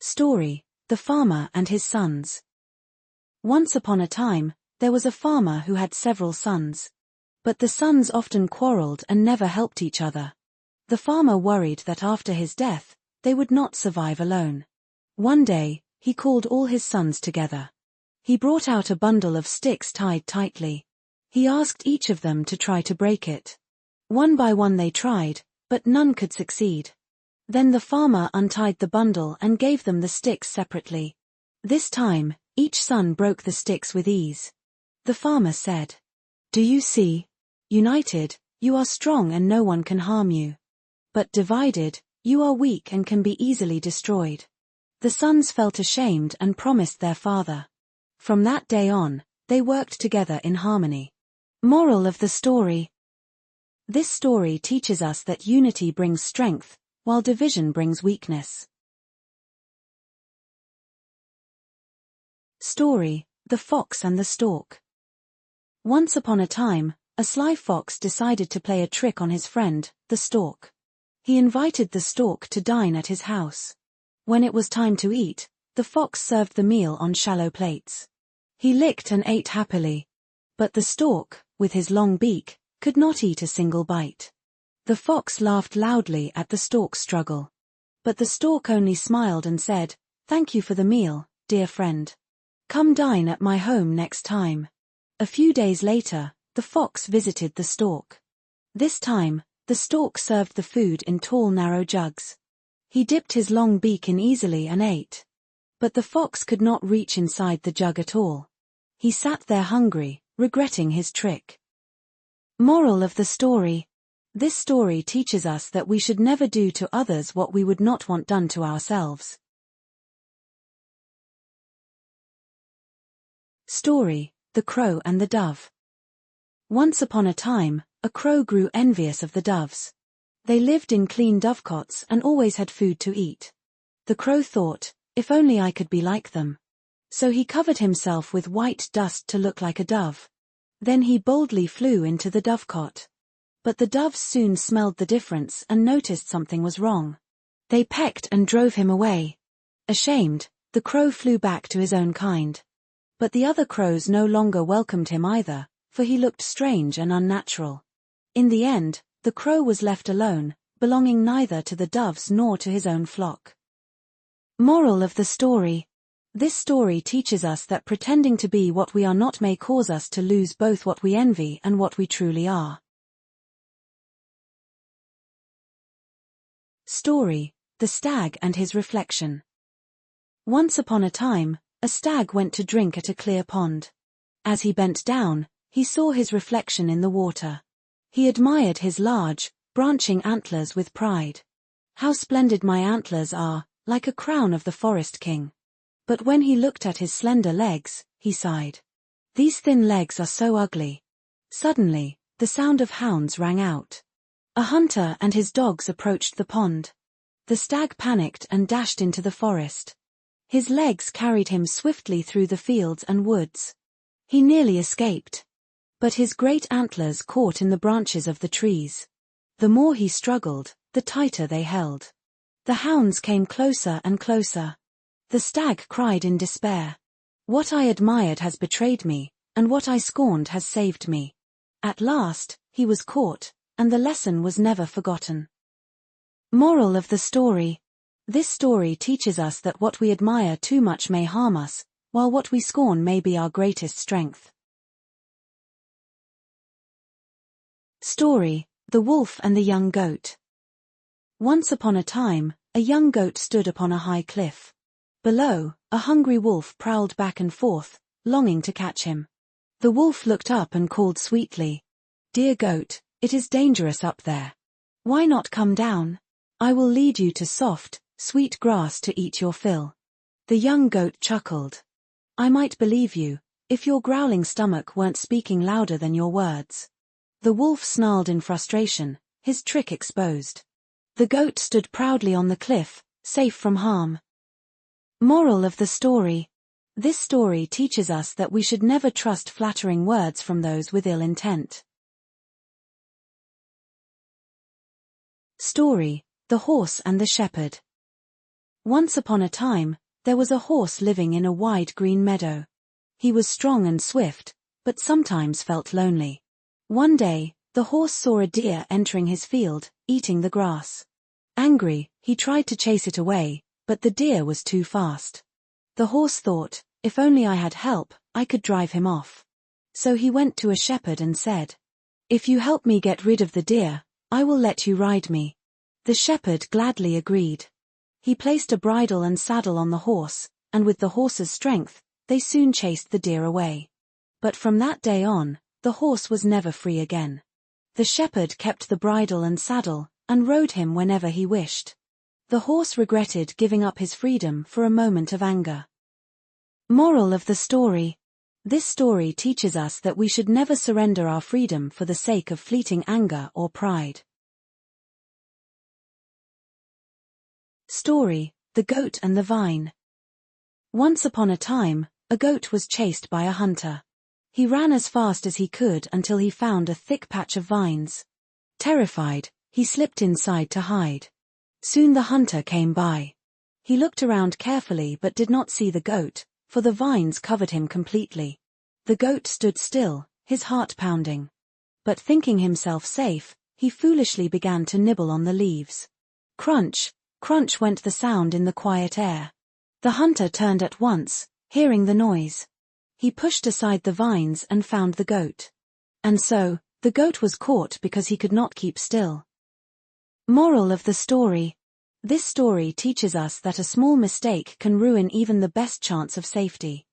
Story: The Farmer and His Sons. Once upon a time, there was a farmer who had several sons. But the sons often quarreled and never helped each other. The farmer worried that after his death, they would not survive alone. One day, he called all his sons together. He brought out a bundle of sticks tied tightly. He asked each of them to try to break it. One by one they tried, but none could succeed. Then the farmer untied the bundle and gave them the sticks separately. This time, each son broke the sticks with ease. The farmer said, "Do you see? United, you are strong and no one can harm you. But divided, you are weak and can be easily destroyed." The sons felt ashamed and promised their father. From that day on, they worked together in harmony. Moral of the story: this story teaches us that unity brings strength, while division brings weakness. Story: The Fox and the Stork. Once upon a time, a sly fox decided to play a trick on his friend, the stork. He invited the stork to dine at his house. When it was time to eat, the fox served the meal on shallow plates. He licked and ate happily. But the stork, with his long beak, could not eat a single bite. The fox laughed loudly at the stork's struggle. But the stork only smiled and said, "Thank you for the meal, dear friend. Come dine at my home next time." A few days later, the fox visited the stork. This time, the stork served the food in tall narrow jugs. He dipped his long beak in easily and ate. But the fox could not reach inside the jug at all. He sat there hungry, regretting his trick. Moral of the story: this story teaches us that we should never do to others what we would not want done to ourselves. Story: The Crow and the Dove. Once upon a time, a crow grew envious of the doves. They lived in clean dovecots and always had food to eat. The crow thought, "If only I could be like them." So he covered himself with white dust to look like a dove. Then he boldly flew into the dovecot. But the doves soon smelled the difference and noticed something was wrong. They pecked and drove him away. Ashamed, the crow flew back to his own kind. But the other crows no longer welcomed him either, for he looked strange and unnatural. In the end, the crow was left alone, belonging neither to the doves nor to his own flock. Moral of the story: this story teaches us that pretending to be what we are not may cause us to lose both what we envy and what we truly are. Story: The Stag and His Reflection. Once upon a time, a stag went to drink at a clear pond. As he bent down, he saw his reflection in the water. He admired his large, branching antlers with pride. "How splendid my antlers are, like a crown of the forest king." But when he looked at his slender legs, he sighed. "These thin legs are so ugly." Suddenly, the sound of hounds rang out. A hunter and his dogs approached the pond. The stag panicked and dashed into the forest. His legs carried him swiftly through the fields and woods. He nearly escaped. But his great antlers caught in the branches of the trees. The more he struggled, the tighter they held. The hounds came closer and closer. The stag cried in despair. "What I admired has betrayed me, and what I scorned has saved me." At last, he was caught, and the lesson was never forgotten. Moral of the story: this story teaches us that what we admire too much may harm us, while what we scorn may be our greatest strength. Story: The Wolf and the Young Goat. Once upon a time, a young goat stood upon a high cliff. Below, a hungry wolf prowled back and forth, longing to catch him. The wolf looked up and called sweetly, "Dear goat, it is dangerous up there. Why not come down? I will lead you to soft, sweet grass to eat your fill." The young goat chuckled. "I might believe you, if your growling stomach weren't speaking louder than your words." The wolf snarled in frustration, his trick exposed. The goat stood proudly on the cliff, safe from harm. Moral of the story: this story teaches us that we should never trust flattering words from those with ill intent. Story: The Horse and the Shepherd. Once upon a time, there was a horse living in a wide green meadow. He was strong and swift, but sometimes felt lonely. One day, the horse saw a deer entering his field, eating the grass. Angry, he tried to chase it away, but the deer was too fast. The horse thought, if only I had help, I could drive him off. So he went to a shepherd and said, "If you help me get rid of the deer, I will let you ride me." The shepherd gladly agreed. He placed a bridle and saddle on the horse, and with the horse's strength, they soon chased the deer away. But from that day on, the horse was never free again. The shepherd kept the bridle and saddle, and rode him whenever he wished. The horse regretted giving up his freedom for a moment of anger. Moral of the story. This story teaches us that we should never surrender our freedom for the sake of fleeting anger or pride. Story: The Goat and the Vine. Once upon a time, a goat was chased by a hunter. He ran as fast as he could until he found a thick patch of vines. Terrified, he slipped inside to hide. Soon the hunter came by. He looked around carefully but did not see the goat, for the vines covered him completely. The goat stood still, his heart pounding. But thinking himself safe, he foolishly began to nibble on the leaves. Crunch, crunch went the sound in the quiet air. The hunter turned at once, hearing the noise. He pushed aside the vines and found the goat. And so, the goat was caught because he could not keep still. Moral of the story. This story teaches us that a small mistake can ruin even the best chance of safety.